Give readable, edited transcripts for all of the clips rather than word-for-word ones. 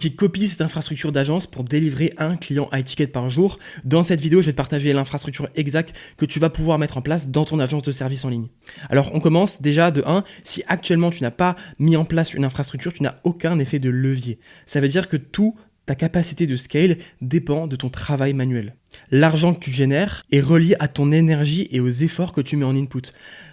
qui copie cette infrastructure d'agence pour délivrer un client high ticket par jour. Dans cette vidéo, je vais te partager l'infrastructure exacte que tu vas pouvoir mettre en place dans ton agence de service en ligne. Alors, on commence déjà de 1. Si actuellement tu n'as pas mis en place une infrastructure, tu n'as aucun effet de levier. Ça veut dire que ta capacité de scale dépend de ton travail manuel. L'argent que tu génères est relié à ton énergie et aux efforts que tu mets en input.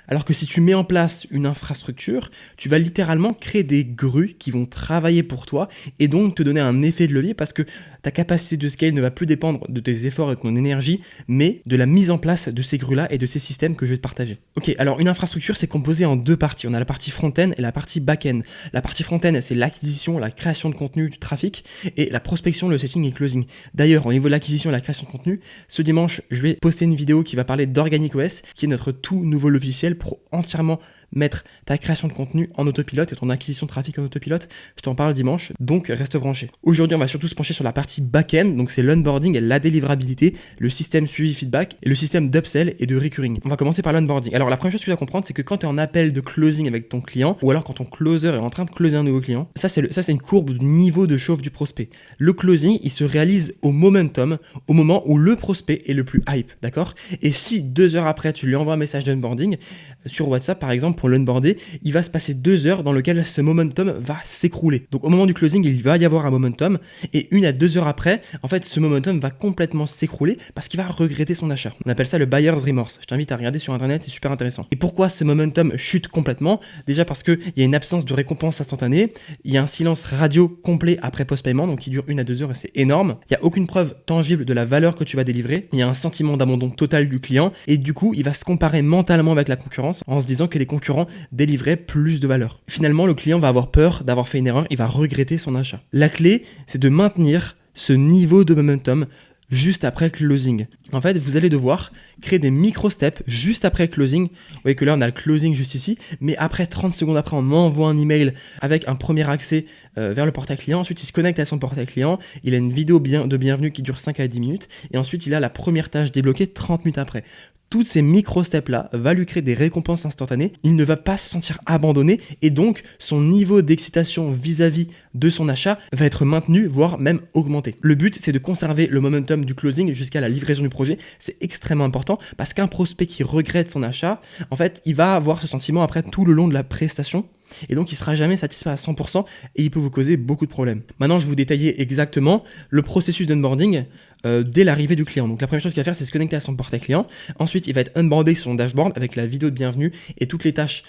Alors que si tu mets en place une infrastructure, tu vas littéralement créer des grues qui vont travailler pour toi et donc te donner un effet de levier parce que ta capacité de scale ne va plus dépendre de tes efforts et de ton énergie, mais de la mise en place de ces grues-là et de ces systèmes que je vais te partager. Ok, alors une infrastructure, c'est composé en 2 parties. On a la partie front-end et la partie back-end. La partie front-end, c'est l'acquisition, la création de contenu, du trafic, et la prospection, le setting et closing. D'ailleurs, au niveau de l'acquisition et la création de contenu, ce dimanche, je vais poster une vidéo qui va parler d'OrganicOS, qui est notre tout nouveau logiciel pour entièrement mettre ta création de contenu en autopilote et ton acquisition de trafic en autopilote. Je t'en parle dimanche, donc reste branché. Aujourd'hui, on va surtout se pencher sur la partie back-end, donc c'est l'onboarding et la délivrabilité, le système suivi feedback et le système d'upsell et de recurring. On va commencer par l'onboarding. Alors la première chose que tu dois comprendre, c'est que quand tu es en appel de closing avec ton client, ou alors quand ton closer est en train de closer un nouveau client, ça c'est une courbe de niveau de chauffe du prospect. Le closing, il se réalise au momentum, au moment où le prospect est le plus hype, d'accord? Et si 2 heures après, tu lui envoies un message d'onboarding, sur WhatsApp par exemple, pour l'onboarder, il va se passer 2 heures dans lesquelles ce momentum va s'écrouler. Donc au moment du closing, il va y avoir un momentum et 1 à 2 heures après, en fait, ce momentum va complètement s'écrouler parce qu'il va regretter son achat. On appelle ça le buyer's remorse. Je t'invite à regarder sur internet, c'est super intéressant. Et pourquoi ce momentum chute complètement? Déjà parce qu'il y a une absence de récompense instantanée, il y a un silence radio complet après post-paiement, donc qui dure 1 à 2 heures et c'est énorme. Il n'y a aucune preuve tangible de la valeur que tu vas délivrer. Il y a un sentiment d'abandon total du client et du coup, il va se comparer mentalement avec la concurrence en se disant que les concurrents délivraient plus de valeur. Finalement, le client va avoir peur d'avoir fait une erreur, il va regretter son achat. La clé, c'est de maintenir ce niveau de momentum juste après le closing. En fait, vous allez devoir créer des micro-steps juste après le closing. Vous voyez que là, on a le closing juste ici, mais après 30 secondes après, on envoie un email avec un premier accès vers le portail client. Ensuite, il se connecte à son portail client. Il a une vidéo de bienvenue qui dure 5 à 10 minutes. Et ensuite, il a la première tâche débloquée 30 minutes après. Toutes ces micro-steps-là va lui créer des récompenses instantanées. Il ne va pas se sentir abandonné et donc son niveau d'excitation vis-à-vis de son achat va être maintenu, voire même augmenté. Le but, c'est de conserver le momentum du closing jusqu'à la livraison du projet. C'est extrêmement important parce qu'un prospect qui regrette son achat, en fait, il va avoir ce sentiment après tout le long de la prestation. Et donc, il ne sera jamais satisfait à 100% et il peut vous causer beaucoup de problèmes. Maintenant, je vais vous détailler exactement le processus d'onboarding dès l'arrivée du client. Donc, la première chose qu'il va faire, c'est se connecter à son portail client. Ensuite, il va être onboardé sur son dashboard avec la vidéo de bienvenue et toutes les tâches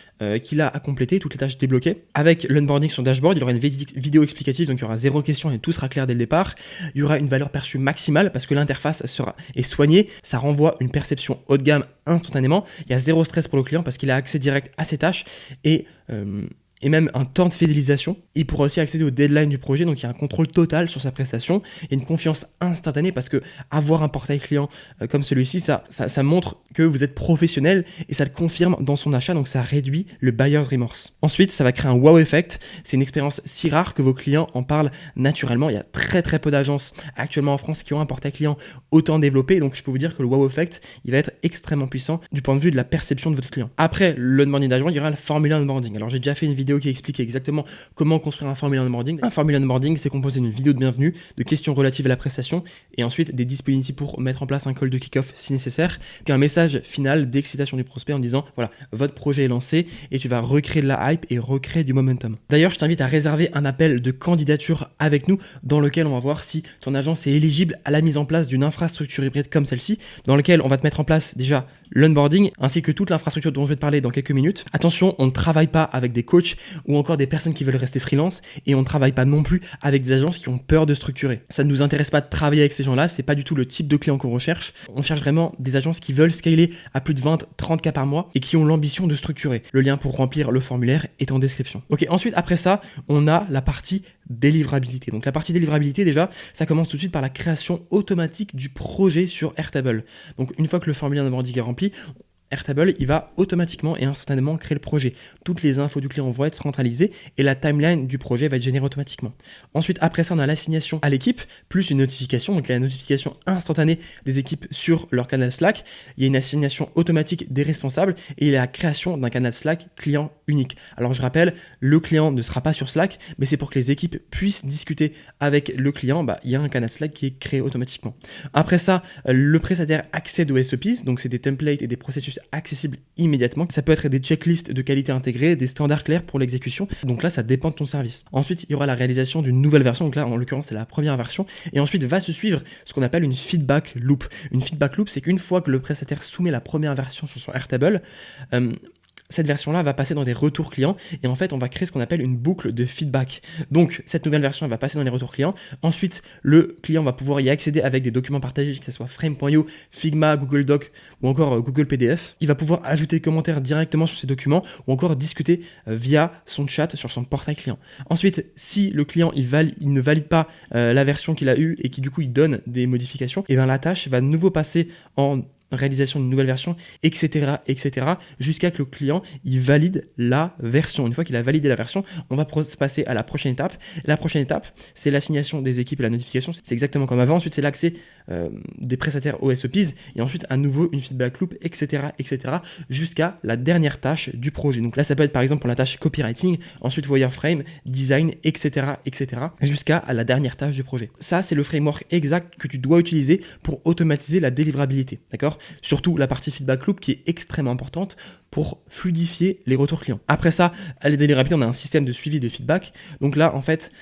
qu'il a à compléter, toutes les tâches débloquées. Avec l'onboarding sur son dashboard, il y aura une vidéo explicative, donc il y aura 0 question et tout sera clair dès le départ. Il y aura une valeur perçue maximale parce que l'interface est soignée. Ça renvoie une perception haut de gamme instantanément. Il y a 0 stress pour le client parce qu'il a accès direct à ses tâches et même un temps de fidélisation. Il pourra aussi accéder au deadline du projet, donc il y a un contrôle total sur sa prestation et une confiance instantanée parce que avoir un portail client comme celui-ci, ça montre que vous êtes professionnel et ça le confirme dans son achat, donc ça réduit le buyer's remorse. Ensuite, ça va créer un wow effect. C'est une expérience si rare que vos clients en parlent naturellement. Il y a très peu d'agences actuellement en France qui ont un portail client autant développé, donc je peux vous dire que le wow effect, il va être extrêmement puissant du point de vue de la perception de votre client. Après l'onboarding dashboard, il y aura le formulaire onboarding. Alors j'ai déjà fait une vidéo qui explique exactement comment construire un formulaire onboarding. Un formulaire onboarding, c'est composé d'une vidéo de bienvenue, de questions relatives à la prestation et ensuite des disponibilités pour mettre en place un call de kick-off si nécessaire, puis un message final d'excitation du prospect en disant voilà, votre projet est lancé et tu vas recréer de la hype et recréer du momentum. D'ailleurs, je t'invite à réserver un appel de candidature avec nous dans lequel on va voir si ton agence est éligible à la mise en place d'une infrastructure hybride comme celle-ci, dans lequel on va te mettre en place déjà l'onboarding ainsi que toute l'infrastructure dont je vais te parler dans quelques minutes. Attention, on ne travaille pas avec des coachs ou encore des personnes qui veulent rester freelance et on ne travaille pas non plus avec des agences qui ont peur de structurer. Ça ne nous intéresse pas de travailler avec ces gens-là, c'est pas du tout le type de client qu'on recherche. On cherche vraiment des agences qui veulent scaler à plus de 20-30 cas par mois et qui ont l'ambition de structurer. Le lien pour remplir le formulaire est en description. Ok, ensuite après ça, on a la partie délivrabilité. Donc la partie délivrabilité déjà, ça commence tout de suite par la création automatique du projet sur Airtable. Donc une fois que le formulaire onboarding est rempli, Airtable, il va automatiquement et instantanément créer le projet. Toutes les infos du client vont être centralisées et la timeline du projet va être générée automatiquement. Ensuite, après ça, on a l'assignation à l'équipe, plus une notification, donc la notification instantanée des équipes sur leur canal Slack. Il y a une assignation automatique des responsables et il y a la création d'un canal Slack client unique. Alors je rappelle, le client ne sera pas sur Slack, mais c'est pour que les équipes puissent discuter avec le client. Il y a un canal Slack qui est créé automatiquement. Après ça, le prestataire accède aux SOPs, donc c'est des templates et des processus accessibles immédiatement. Ça peut être des checklists de qualité intégrées, des standards clairs pour l'exécution. Donc là, ça dépend de ton service. Ensuite, il y aura la réalisation d'une nouvelle version. Donc là, en l'occurrence, c'est la première version. Et ensuite, va se suivre ce qu'on appelle une feedback loop. Une feedback loop, c'est qu'une fois que le prestataire soumet la première version sur son Airtable, cette version-là va passer dans des retours clients et en fait, on va créer ce qu'on appelle une boucle de feedback. Donc, cette nouvelle version, elle va passer dans les retours clients. Ensuite, le client va pouvoir y accéder avec des documents partagés, que ce soit Frame.io, Figma, Google Doc ou encore Google PDF. Il va pouvoir ajouter des commentaires directement sur ces documents ou encore discuter via son chat sur son portail client. Ensuite, si le client il ne valide pas la version qu'il a eue et qui du coup il donne des modifications, et bien la tâche va de nouveau passer en réalisation d'une nouvelle version, etc., jusqu'à que le client il valide la version. Une fois qu'il a validé la version, on va passer à la prochaine étape. La prochaine étape, c'est l'assignation des équipes et la notification. C'est exactement comme avant. Ensuite, c'est l'accès des prestataires aux SOPs et ensuite à nouveau une feedback loop, etc., jusqu'à la dernière tâche du projet. Donc là, ça peut être par exemple pour la tâche copywriting, ensuite wireframe, design, etc., jusqu'à la dernière tâche du projet. Ça, c'est le framework exact que tu dois utiliser pour automatiser la délivrabilité, d'accord ? Surtout la partie feedback loop qui est extrêmement importante pour fluidifier les retours clients. Après ça, à la délivrabilité, on a un système de suivi de feedback. Donc là, en fait,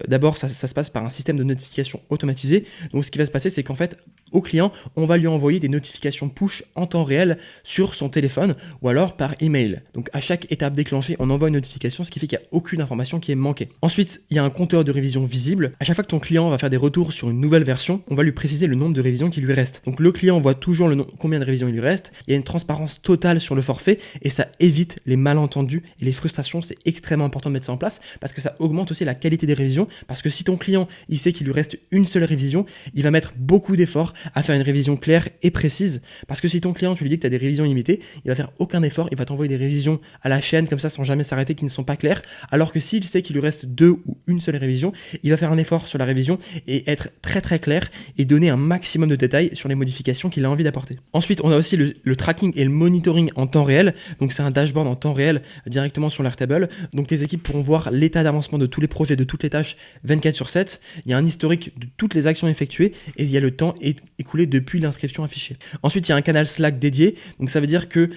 d'abord, ça se passe par un système de notification automatisé. Donc ce qui va se passer, c'est qu'en fait, au client, on va lui envoyer des notifications push en temps réel sur son téléphone ou alors par email. Donc à chaque étape déclenchée, on envoie une notification, ce qui fait qu'il n'y a aucune information qui est manquée. Ensuite, il y a un compteur de révision visible. À chaque fois que ton client va faire des retours sur une nouvelle version, on va lui préciser le nombre de révisions qui lui reste. Donc le client voit toujours combien de révisions il lui reste. Il y a une transparence totale sur le forfait et ça évite les malentendus et les frustrations. C'est extrêmement important de mettre ça en place parce que ça augmente aussi la qualité des révisions. Parce que si ton client, il sait qu'il lui reste une seule révision, il va mettre beaucoup d'efforts à faire une révision claire et précise. Parce que si ton client, tu lui dis que tu as des révisions limitées, il va faire aucun effort, il va t'envoyer des révisions à la chaîne comme ça sans jamais s'arrêter qui ne sont pas claires. Alors que s'il sait qu'il lui reste 2 ou une seule révision, il va faire un effort sur la révision et être très très clair et donner un maximum de détails sur les modifications qu'il a envie d'apporter. Ensuite, on a aussi le tracking et le monitoring en temps réel. Donc c'est un dashboard en temps réel directement sur l'Airtable. Donc tes équipes pourront voir l'état d'avancement de tous les projets, de toutes les tâches 24/7. Il y a un historique de toutes les actions effectuées et il y a le temps écoulé depuis l'inscription affichée. Ensuite, il y a un canal Slack dédié. Donc ça veut dire que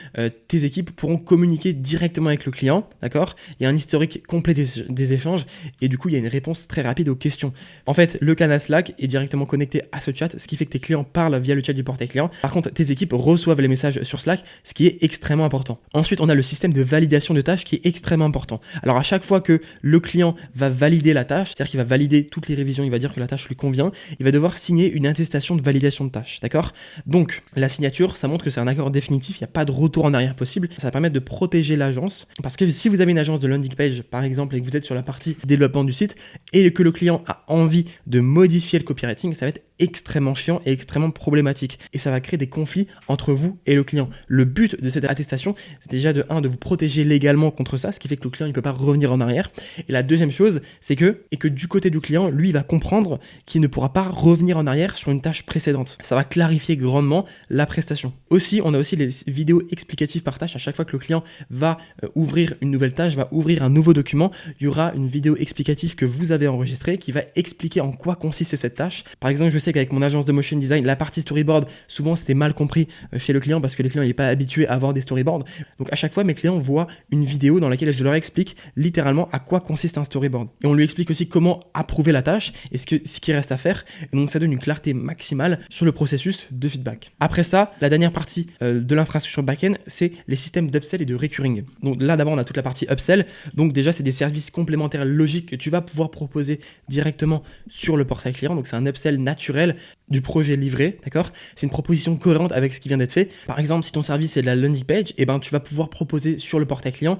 tes équipes pourront communiquer directement avec le client, d'accord ? Il y a un historique complet des échanges et du coup, il y a une réponse très rapide aux questions. En fait, le canal Slack est directement connecté à ce chat, ce qui fait que tes clients parlent via le chat du portail client. Par contre, tes équipes reçoivent les messages sur Slack, ce qui est extrêmement important. Ensuite, on a le système de validation de tâches qui est extrêmement important. Alors, à chaque fois que le client va valider la tâche, c'est-à-dire qu'il va valider toutes les révisions, il va dire que la tâche lui convient, il va devoir signer une attestation de validation de tâche, d'accord ? Donc, la signature, ça montre que c'est un accord définitif, il n'y a pas de retour en arrière possible. Ça va permettre de protéger l'agence, parce que si vous avez une agence de landing page, par exemple, et que vous êtes sur la partie développement du site, et que le client a envie de modifier le copywriting, ça va être extrêmement chiant et extrêmement problématique. Et ça va créer des conflits entre vous et le client. Le but de cette attestation, c'est déjà de vous protéger légalement contre ça, ce qui fait que le client ne peut pas revenir en arrière. Et la deuxième chose, c'est que du côté du client, lui, il va comprendre qu'il ne pourra pas revenir en arrière sur une tâche précédente. Ça va clarifier grandement la prestation. Aussi, on a aussi les vidéos explicatives par tâche. À chaque fois que le client va ouvrir une nouvelle tâche, va ouvrir un nouveau document, il y aura une vidéo explicative que vous avez enregistrée qui va expliquer en quoi consiste cette tâche. Par exemple, je sais qu'avec mon agence de motion design, la partie storyboard, souvent c'était mal compris chez le client parce que le client n'est pas habitué à avoir des storyboards. Donc à chaque fois, mes clients voient une vidéo dans laquelle je leur explique littéralement à quoi consiste un storyboard. Et on lui explique aussi comment approuver la tâche et ce qui reste à faire. Et donc ça donne une clarté maximale sur le processus de feedback. Après ça, la dernière partie de l'infrastructure back-end, c'est les systèmes d'upsell et de recurring. Donc là, d'abord, on a toute la partie upsell. Donc déjà, c'est des services complémentaires logiques que tu vas pouvoir proposer directement sur le portail client. Donc c'est un upsell naturel du projet livré, d'accord? C'est une proposition cohérente avec ce qui vient d'être fait. Par exemple, si ton service est de la landing page, eh ben, tu vas pouvoir proposer sur le portail client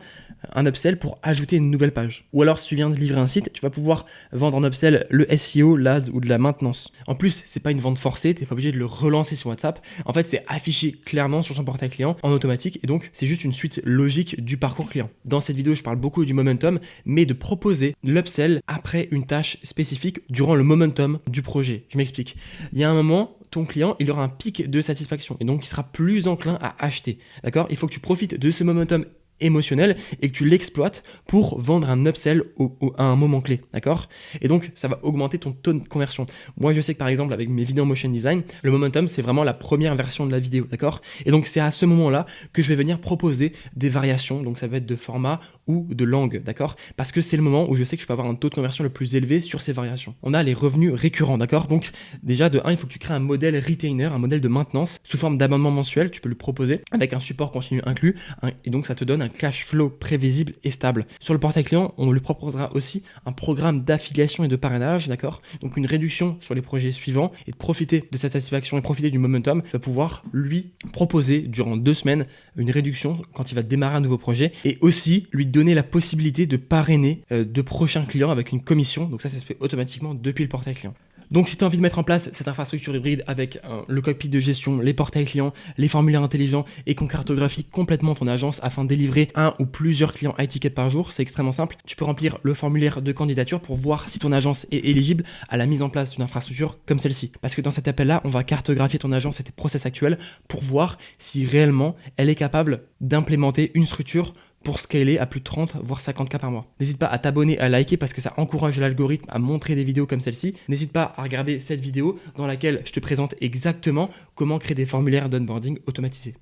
un upsell pour ajouter une nouvelle page. Ou alors, si tu viens de livrer un site, tu vas pouvoir vendre en upsell le SEO, l'ad ou de la maintenance. En plus, c'est pas une vente forcée, tu n'es pas obligé de le relancer sur WhatsApp. En fait, c'est affiché clairement sur son portail client en automatique et donc c'est juste une suite logique du parcours client. Dans cette vidéo, je parle beaucoup du momentum, mais de proposer l'upsell après une tâche spécifique durant le momentum du projet. Je m'explique. Il y a un moment, ton client, il aura un pic de satisfaction et donc il sera plus enclin à acheter. D'accord? Il faut que tu profites de ce momentum émotionnel et que tu l'exploites pour vendre un upsell à un moment clé, d'accord? Et donc ça va augmenter ton taux de conversion. Moi je sais que par exemple avec mes vidéos motion design, le momentum c'est vraiment la première version de la vidéo, d'accord? Et donc c'est à ce moment-là que je vais venir proposer des variations, donc ça va être de format ou de langue, d'accord? Parce que c'est le moment où je sais que je peux avoir un taux de conversion le plus élevé sur ces variations. On a les revenus récurrents, d'accord? Donc déjà de 1, il faut que tu crées un modèle retainer, un modèle de maintenance sous forme d'abonnement mensuel, tu peux le proposer avec un support continu inclus et donc ça te donne un cash flow prévisible et stable. Sur le portail client, on lui proposera aussi un programme d'affiliation et de parrainage, d'accord? Donc une réduction sur les projets suivants et de profiter de cette satisfaction et profiter du momentum, tu vas pouvoir lui proposer durant 2 semaines une réduction quand il va démarrer un nouveau projet et aussi lui donner la possibilité de parrainer de prochains clients avec une commission. Donc ça se fait automatiquement depuis le portail client. Donc si tu as envie de mettre en place cette infrastructure hybride avec le cockpit de gestion, les portails clients, les formulaires intelligents et qu'on cartographie complètement ton agence afin de délivrer un ou plusieurs clients high ticket par jour, c'est extrêmement simple. Tu peux remplir le formulaire de candidature pour voir si ton agence est éligible à la mise en place d'une infrastructure comme celle-ci. Parce que dans cet appel-là, on va cartographier ton agence et tes process actuels pour voir si réellement elle est capable d'implémenter une structure pour scaler à plus de 30 voire 50K par mois. N'hésite pas à t'abonner, à liker parce que ça encourage l'algorithme à montrer des vidéos comme celle-ci. N'hésite pas à regarder cette vidéo dans laquelle je te présente exactement comment créer des formulaires d'onboarding automatisés.